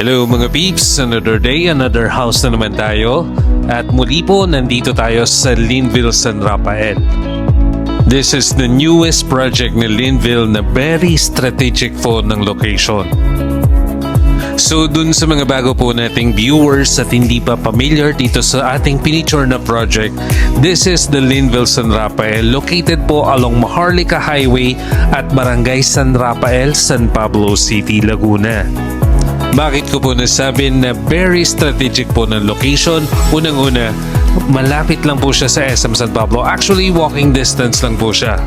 Hello mga peeps, another day, another house na naman tayo. At muli po, nandito tayo sa Linville, San Rafael. This is the newest project ni Linville na very strategic po ng location. So dun sa mga bago po nating viewers at hindi pa familiar dito sa ating piniture na project, this is the Linville San Rafael, located po along Maharlika Highway at Barangay San Rafael, San Pablo City, Laguna. Bakit ko po nasabi na very strategic po ng location? Unang-una, malapit lang po siya sa SM San Pablo. Actually, walking distance lang po siya.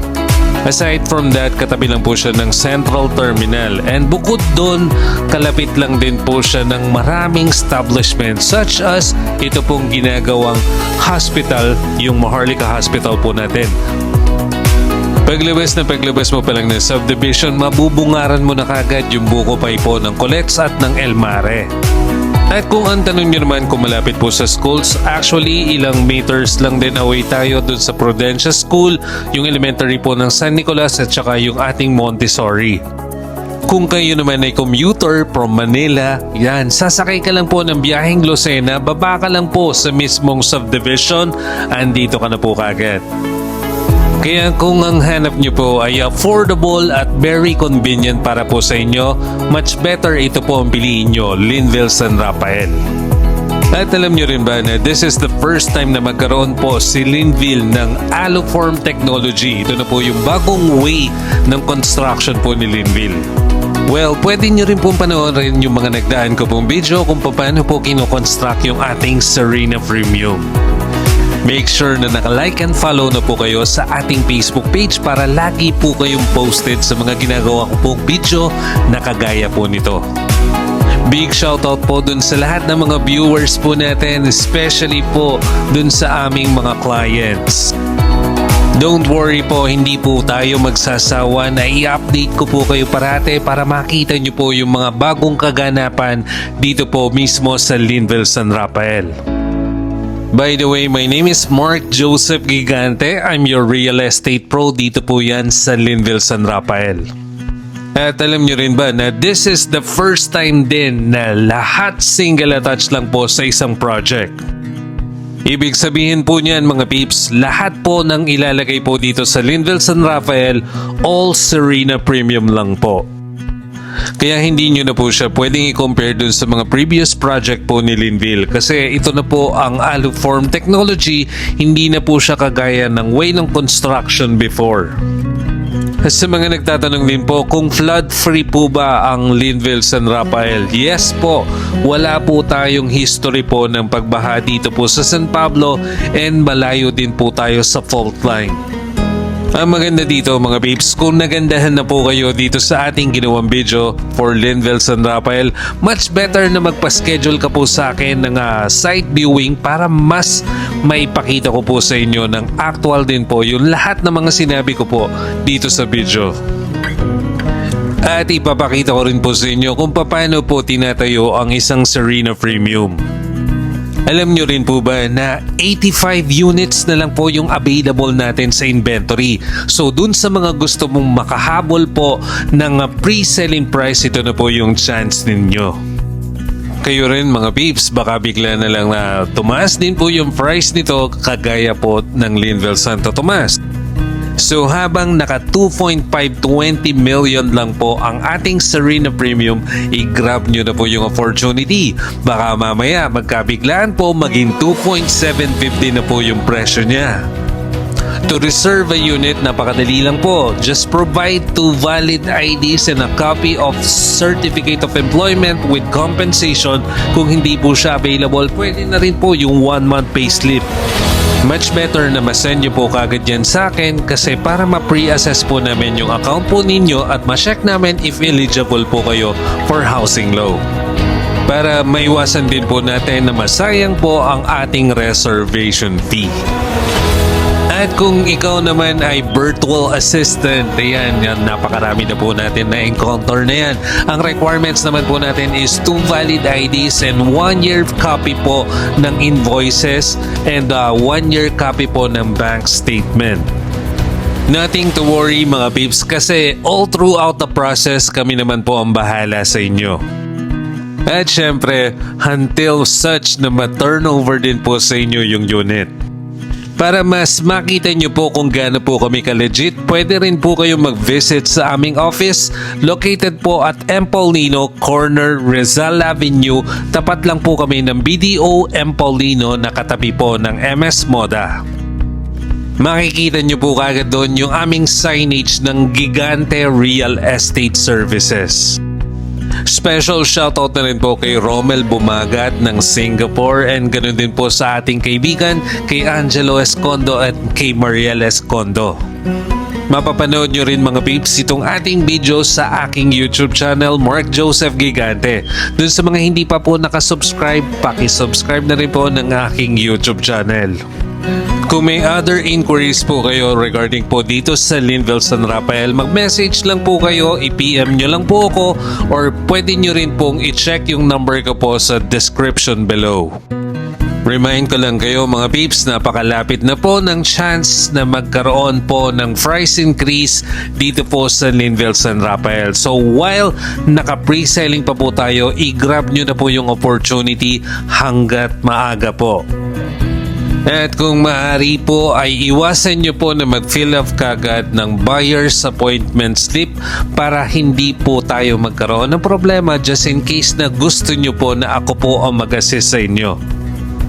Aside from that, katabi lang po siya ng Central Terminal. And bukod doon, kalapit lang din po siya ng maraming establishment such as ito pong ginagawang hospital, yung Maharlika Hospital po natin. Paglabas mo pa lang ng subdivision, mabubungaran mo na kagad yung buko pay po ng Colex at ng El Mare. At kung ang tanong nyo naman kung malapit po sa schools, actually ilang meters lang din away tayo dun sa Prudencia School, yung elementary po ng San Nicolas at saka yung ating Montessori. Kung kayo naman ay commuter from Manila, yan, sasakay ka lang po ng biyaheng Lucena, baba ka lang po sa mismong subdivision, andito ka na po kagad. Kaya kung ang hanap nyo po ay affordable at very convenient para po sa inyo, much better ito po ang piliin nyo, Linville San Rafael. At alam nyo rin ba na this is the first time na magkaroon po si Linville ng Alloform technology. Ito na po yung bagong way ng construction po ni Linville. Well, pwede nyo rin pong panoorin yung mga nagdaan ko pong video kung paano po kinoconstruct yung ating Serena Premium. Make sure na naka-like and follow na po kayo sa ating Facebook page para lagi po kayong posted sa mga ginagawa ko pong video na kagaya po nito. Big shoutout po dun sa lahat ng mga viewers po natin, especially po dun sa aming mga clients. Don't worry po, hindi po tayo magsasawa na i-update ko po kayo parate para makita nyo po yung mga bagong kaganapan dito po mismo sa Linville San Rafael. By the way, my name is Mark Joseph Gigante. I'm your real estate pro dito po yan sa Linville San Rafael. At alam nyo rin ba na this is the first time din na lahat single attached lang po sa isang project. Ibig sabihin po niyan mga peeps, lahat po ng ilalagay po dito sa Linville San Rafael, all Serena Premium lang po. Kaya hindi nyo na po siya pwedeng i-compare dun sa mga previous project po ni Linville kasi ito na po ang Alloform technology, hindi na po siya kagaya ng way ng construction before. Sa mga nagtatanong din po kung flood-free po ba ang Linville San Rafael, yes po, wala po tayong history po ng pagbaha dito po sa San Pablo and malayo din po tayo sa fault line. Ang maganda dito mga peeps, kung nagandahan na po kayo dito sa ating ginawang video for Linville San Rafael, much better na magpa-schedule ka po sa akin ng site viewing para mas maipakita ko po sa inyo ng actual din po yung lahat ng mga sinabi ko po dito sa video. At ipapakita ko rin po sa inyo kung paano po tinatayo ang isang Serena Premium. Alam nyo rin po ba na 85 units na lang po yung available natin sa inventory. So dun sa mga gusto mong makahabol po ng pre-selling price, ito na po yung chance ninyo. Kayo rin mga peeps, baka bigla na lang na tumaas din po yung price nito kagaya po ng Linville Santo Tomas. So habang naka 2.520 million lang po ang ating Serena Premium, i-grab nyo na po yung opportunity. Baka mamaya magkabiglaan po maging 2.750 na po yung presyo niya. To reserve a unit, napakadali lang po. Just provide 2 valid IDs and a copy of Certificate of Employment with compensation. Kung hindi po siya available, pwede na rin po yung 1-month payslip. Much better na masend nyo po kagad yan sa akin kasi para ma-pre-assess po namin yung account po ninyo at ma-check namin if eligible po kayo for housing loan. Para maiwasan din po natin na masayang po ang ating reservation fee. At kung ikaw naman ay virtual assistant, ayan, napakarami na po natin na encounter na yan. Ang requirements naman po natin is 2 valid IDs and 1-year copy po ng invoices and 1-year copy po ng bank statement. Nothing to worry mga peeps kasi all throughout the process kami naman po ang bahala sa inyo. At syempre, until such na ma-turnover din po sa inyo yung unit. Para mas makita nyo po kung gaano po kami ka-legit, pwede rin po kayo mag-visit sa aming office. Located po at M. Paulino, corner Rizal Avenue. Tapat lang po kami ng BDO M. Paulino na katabi po ng MS Moda. Makikita nyo po kagad doon yung aming signage ng Gigante Real Estate Services. Special shoutout na rin po kay Romel Bumagat ng Singapore and ganoon din po sa ating kaibigan kay Angelo Escondo at kay Mariel Escondo. Mapapanood nyo rin mga peeps itong ating video sa aking YouTube channel Mark Joseph Gigante. Dun sa mga hindi pa po nakasubscribe, pakisubscribe na rin po ng aking YouTube channel. Kung may other inquiries po kayo regarding po dito sa Linville San Rafael, mag-message lang po kayo, i-PM nyo lang po ako or pwede nyo rin pong i-check yung number ko po sa description below. Remind ko lang kayo mga peeps, napakalapit na po ng chance na magkaroon po ng price increase dito po sa Linville San Rafael. So while naka-pre-selling pa po tayo, i-grab nyo na po yung opportunity hanggat maaga po. At kung maaari po ay iwasan nyo po na mag-fill up kagad ng buyer's appointment slip para hindi po tayo magkaroon ng problema just in case na gusto nyo po na ako po ang mag-assist sa inyo.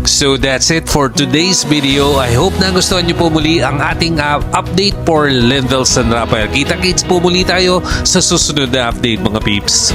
So that's it for today's video. I hope na gustuhan nyo po muli ang ating update for Linville San Rafael. Kita-kits po muli tayo sa susunod na update mga peeps.